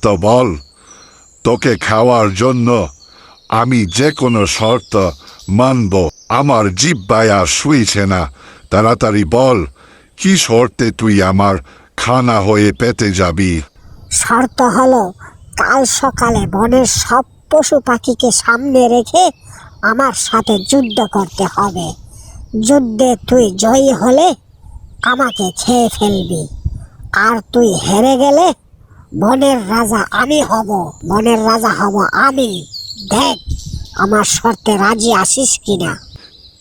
শর্ত বল, তোকে খাওয়ার জন্য আমি যে কোনো শর্ত মানব। আমার জিহ্বায় আর শুইছে না, তাড়াতাড়ি বল, কি শর্তে তুই আমার খানা হয়ে পেতে যাবি? শর্ত হলো কাল সকালে বনের সব পশু পাখিকে সামনে রেখে আমার সাথে যুদ্ধ করতে হবে। যুদ্ধে তুই জয়ী হলে আমাকে খেয়ে ফেলবি, আর তুই হেরে গেলে বনের রাজা আমি হব। বনের রাজা হব আমি। দেখ আমার শর্তে রাজি আসিস কিনা।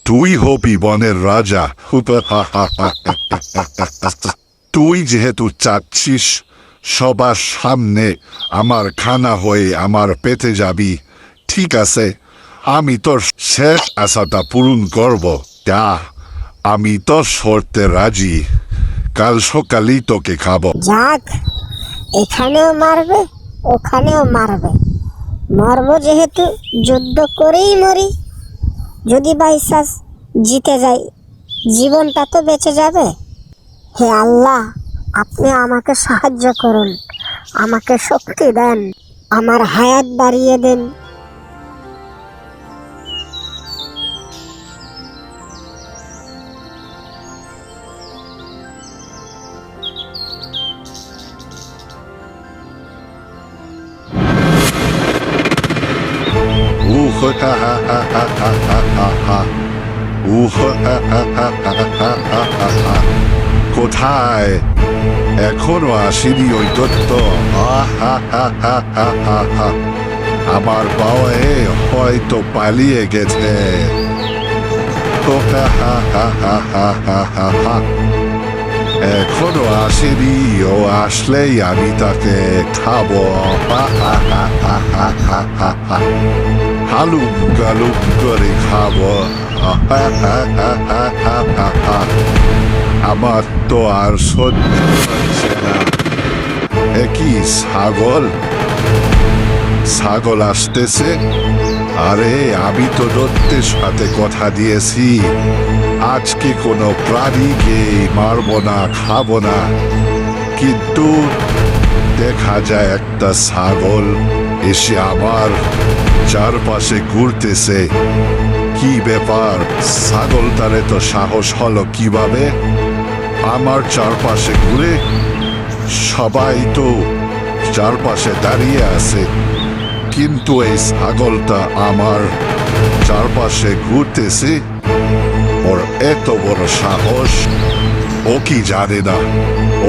তুই হবি বনের রাজা? তুই যেহেতু চাচ্ছিস সবার সামনে আমার খানা হয়ে আমার পেতে যাবি, ঠিক আছে, আমি তোর শেষ আশাটা পূরণ করব। তা আমি তোর শর্তে রাজি। কাল সকালেই তোকে খাবো। যাক, এখানেও মারবে ওখানেও মারবে, মরবো যেহেতু যুদ্ধ করেই মরি। যদি বাই চান্স জিতে যাই, জীবনটা তো বেঁচে যাবে। হে আল্লাহ, আপনি আমাকে সাহায্য করুন, আমাকে শক্তি দেন, আমার হায়াত বাড়িয়ে দেন। কোথায়? এখনো আসেনি ওই দত্ত? আমার বাবাই হয়তো পালিয়ে গেছে। এখনো আসেনি, ও আসলেই আমি তাকে খাবো। হালুম গালুম করে খাবো। আমার তো আর সহ্য হচ্ছে না। একই ছাগল, ছাগল আসতেছে। আরে আমি তো দত্তের সাথে কথা দিয়েছি আজকে কোনো প্রাণীকে মারবো না, খাবো না, কিন্তু দেখা যায় একটা ছাগল এসে আমার চারপাশে ঘুরতেছে। কি ব্যাপার? ছাগলটারে তো সাহস হলো কিভাবে আমার চারপাশে ঘুরে? সবাই তো চারপাশে দাঁড়িয়ে আছে, কিন্তু এই ছাগলটা আমার চারপাশে ঘুরতেছে। ওর এত বড় সাহস! ও কি জানে না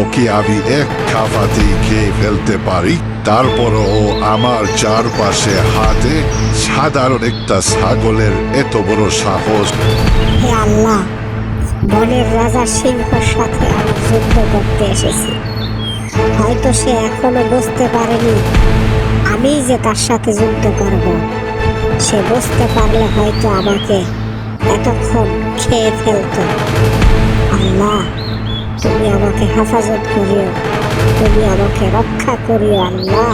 ওকে আমি এক খাফাতেই খেয়ে ফেলতে পারি? তারপরও ও আমার চারপাশে হাতে। সাধারণ একটা ছাগলের এত বড় সাহস! হে আল্লাহ, বনের রাজা সিংহর সাথে আমি যুদ্ধ করতে এসেছি। হয়তো সে এখনো বুঝতে পারেনি আমি যে তার সাথে যুদ্ধ করব। সে বুঝতে পারলে হয়তো আমাকে এতক্ষণ খেয়ে ফেলত। আল্লাহ, তুমি আমাকে হেফাজত করিও, তুমি আমাকে রক্ষা করিও আল্লাহ।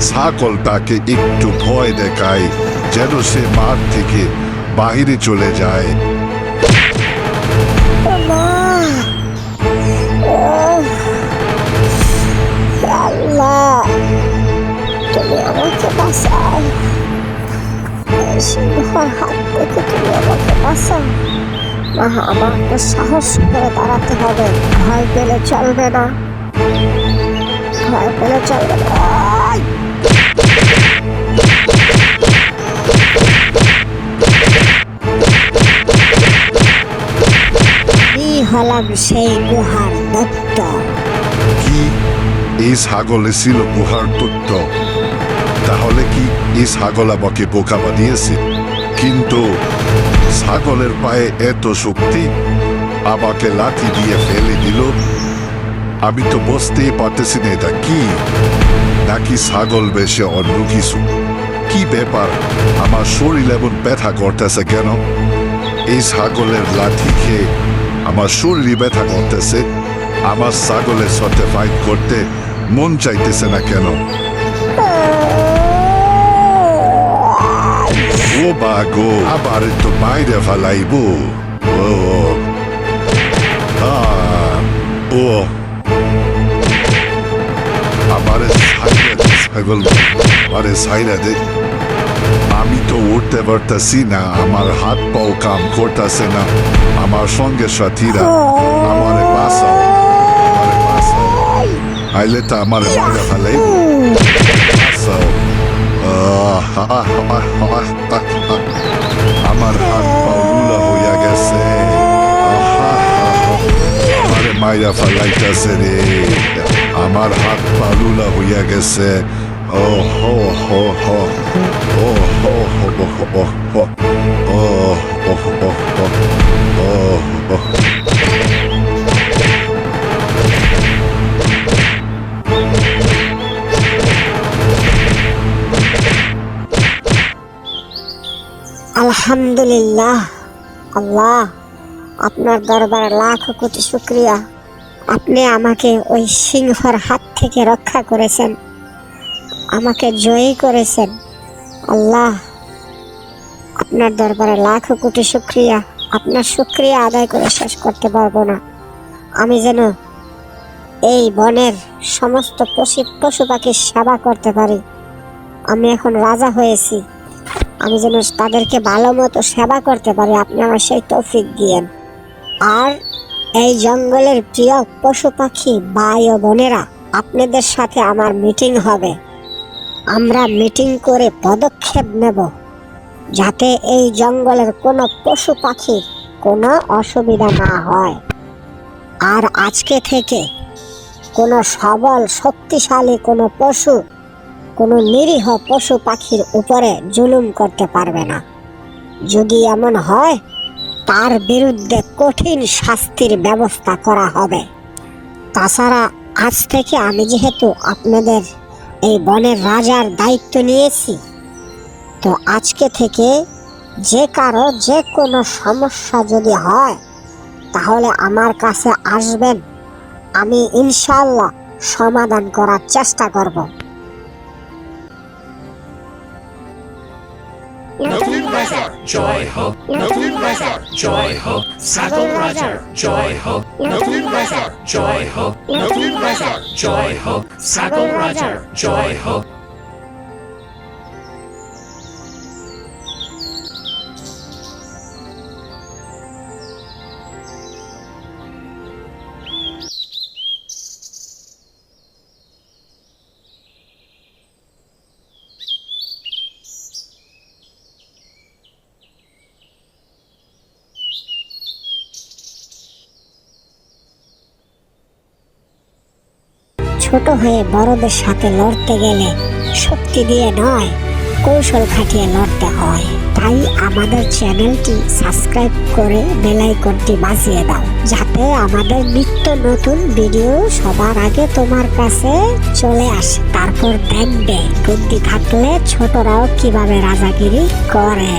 ছাগলটাকে একটু ভয় দেখায় যেন সে মাঠ থেকে বাহিরে চলে যায়। আল্লাহ, তুমি আমাকে বাঁচাও, সিংহর হাত থেকে তুমি আমাকে বাঁচাও। আমাকে সাহস করে দাঁড়াতে হবে, ভয় পেলে চলবে না, ভয় পেলে চলবে না। আমি হলাম সেই গুহার দত্ত। কি এই ছাগলে ছিল গুহার তথ্য? তাহলে কি এই ছাগল আমাকে বোকা বানিয়েছে? কিন্তু ছাগলের পায়ে এত শক্তি, আমাকে লাঠি দিয়ে ফেলে দিল। আমি তো বুঝতেই পারতেছি না এটা কি, নাকি ছাগল বেশে অন্য কিছু। কি ব্যাপার, আমার শরীর এমন ব্যথা করতেছে কেন? এই ছাগলের লাঠি খেয়ে আমার শরীর ব্যথা করতেছে। আমার ছাগলের সাথে ফাইট করতে মন চাইতেছে না কেন? ও বাগো, আবার তো বাইরে ফেলাইব। ও ও আমারে ছাগল আরে সাইরা দে। আমি তো উঠতে পারতাছি না, আমার হাত পাও কাম করতেছে না। আমার সঙ্গে সাথীরা আমারে বাঁচাও, আমারে বাঁচাও, আইলে তো আমারে মারা ফেলাই বাঁচাও। আমার হাত পাও লুলা হইয়া গেছে, আমারে মাইরা ফেলাইতেছে রে, আমার হাত পা লুলা হইয়া গেছে। ও হো হো হো ও হো হো হো হো ও হো হো হো ও হো। আলহামদুলিল্লাহ। আল্লাহ, আপনার দরবারে লাখ কোটি শুকরিয়া। আপনি আমাকে ওই সিংহর হাত থেকে রক্ষা করেছেন, আমাকে জয়ী করেছেন। আল্লাহ, আপনার দরবারে লাখ কোটি শুকরিয়া। আপনার শুকরিয়া আদায় করে শেষ করতে পারবো না। আমি যেন এই বনের সমস্ত পশু পাখির সেবা করতে পারি। আমি এখন রাজা হয়েছি, আমি যেন তাদেরকে ভালো মতো সেবা করতে পারি। আপনি আমার সেই তৌফিক দিয়েন। আর এই জঙ্গলের প্রিয় পশু পাখি ভাই ও বোনেরা, আপনাদের সাথে আমার মিটিং হবে। আমরা মিটিং করে পদক্ষেপ নেব যাতে এই জঙ্গলের কোনো পশু পাখির কোনো অসুবিধা না হয়। আর আজকে থেকে কোনো সবল শক্তিশালী কোনো পশু কোনো নিরীহ পশু পাখির উপরে জুলুম করতে পারবে না। যদি এমন হয়, তার বিরুদ্ধে কঠিন শাস্তির ব্যবস্থা করা হবে। তাছাড়া আজ থেকে আমি যেহেতু আপনাদের এই বনের রাজার দায়িত্ব নিয়েছি, তো আজকে থেকে যে কারো যে কোনো সমস্যা যদি হয়, তাহলে আমার কাছে আসবেন। আমি ইনশাআল্লাহ সমাধান করার চেষ্টা করব। নতুন রাজার জয় হোক, নতুন রাজার জয় হোক, ছাগল রাজার জয় হোক, নতুন রাজার জয় হোক, নতুন রাজার জয় হোক, ছাগল রাজার জয় হোক। ছোট হয়ে বড়দের সাথে লড়তে গেলে শক্তি দিয়ে নয়, কৌশল খাটিয়ে লড়তে হয়। তাই আমাদের চ্যানেলটি সাবস্ক্রাইব করে বেল আইকনটি বাজিয়ে দাও, যাতে আমাদের নিত্য নতুন ভিডিও সবার আগে তোমার কাছে চলে আসে। তারপর দেখবে বুদ্ধি থাকলে ছোটরাও কিভাবে রাজাগিরি করে।